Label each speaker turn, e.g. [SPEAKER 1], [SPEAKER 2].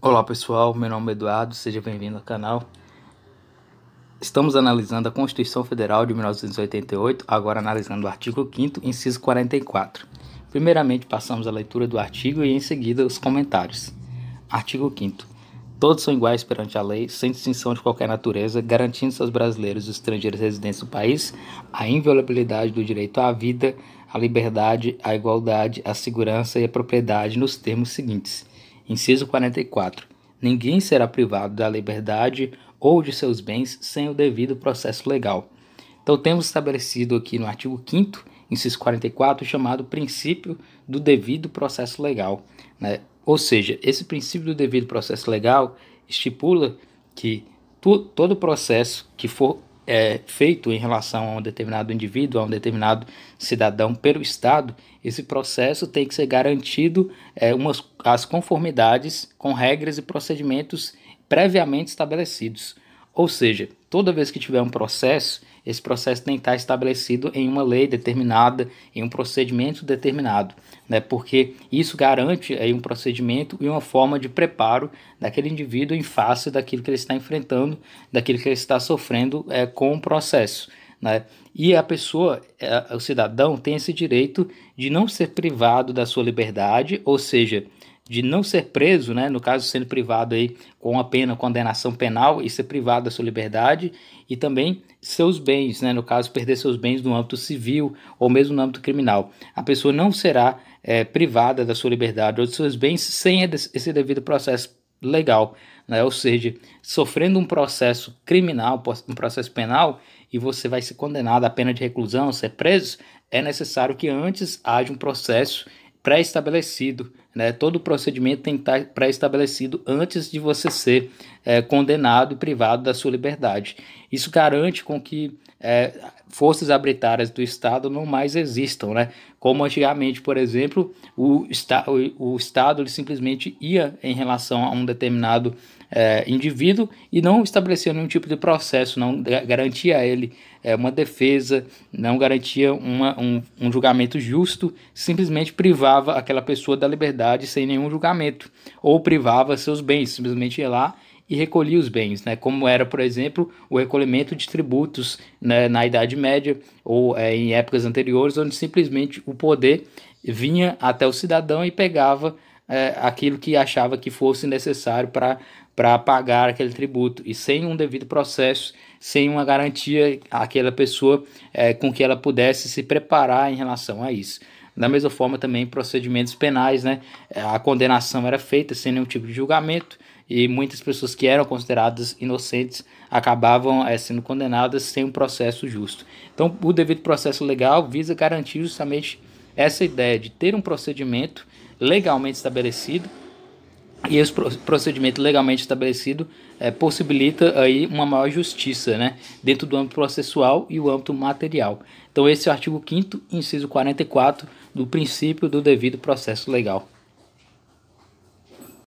[SPEAKER 1] Olá pessoal, meu nome é Eduardo, seja bem-vindo ao canal. Estamos analisando a Constituição Federal de 1988, agora analisando o artigo 5º, inciso 44. Primeiramente passamos a leitura do artigo e em seguida os comentários. Artigo 5º. Todos são iguais perante a lei, sem distinção de qualquer natureza, garantindo-se aos brasileiros e estrangeiros residentes no país a inviolabilidade do direito à vida, à liberdade, à igualdade, à segurança e à propriedade nos termos seguintes. Inciso 44. Ninguém será privado da liberdade ou de seus bens sem o devido processo legal. Então temos estabelecido aqui no artigo 5º, inciso 44, o chamado princípio do devido processo legal, né? Ou seja, esse princípio do devido processo legal estipula que todo processo que for feito em relação a um determinado indivíduo, a um determinado cidadão pelo Estado, esse processo tem que ser garantido as conformidades com regras e procedimentos previamente estabelecidos. Ou seja, toda vez que tiver um processo, esse processo tem que estar estabelecido em uma lei determinada, em um procedimento determinado, né? Porque isso garante aí um procedimento e uma forma de preparo daquele indivíduo em face daquilo que ele está enfrentando, daquilo que ele está sofrendo com o processo, né? E a pessoa, o cidadão, tem esse direito de não ser privado da sua liberdade, ou seja, de não ser preso, né, no caso sendo privado aí com a pena, condenação penal e ser privado da sua liberdade, e também seus bens, né, no caso perder seus bens no âmbito civil ou mesmo no âmbito criminal. A pessoa não será privada da sua liberdade ou dos seus bens sem esse devido processo legal, né? Ou seja, sofrendo um processo criminal, um processo penal, e você vai ser condenado à pena de reclusão, ser preso, é necessário que antes haja um processo pré-estabelecido, né? Todo o procedimento tem que estar pré-estabelecido antes de você ser condenado e privado da sua liberdade. Isso garante com que forças arbitrárias do Estado não mais existam, né? Como antigamente, por exemplo, o Estado ele simplesmente ia em relação a um determinado indivíduo e não estabelecia nenhum tipo de processo, não garantia a ele uma defesa, não garantia um julgamento justo, simplesmente privava aquela pessoa da liberdade sem nenhum julgamento, ou privava seus bens, simplesmente ia lá e recolhia os bens, né? Como era, por exemplo, o recolhimento de tributos, né, na Idade Média ou em épocas anteriores, onde simplesmente o poder vinha até o cidadão e pegava aquilo que achava que fosse necessário para pagar aquele tributo, e sem um devido processo, sem uma garantia àquela pessoa com que ela pudesse se preparar em relação a isso. Da mesma forma também procedimentos penais, né? A condenação era feita sem nenhum tipo de julgamento e muitas pessoas que eram consideradas inocentes acabavam sendo condenadas sem um processo justo. Então o devido processo legal visa garantir justamente essa ideia de ter um procedimento legalmente estabelecido, e esse procedimento legalmente estabelecido possibilita aí uma maior justiça, né, dentro do âmbito processual e o âmbito material. Então esse é o artigo 5º, inciso 44, do princípio do devido processo legal.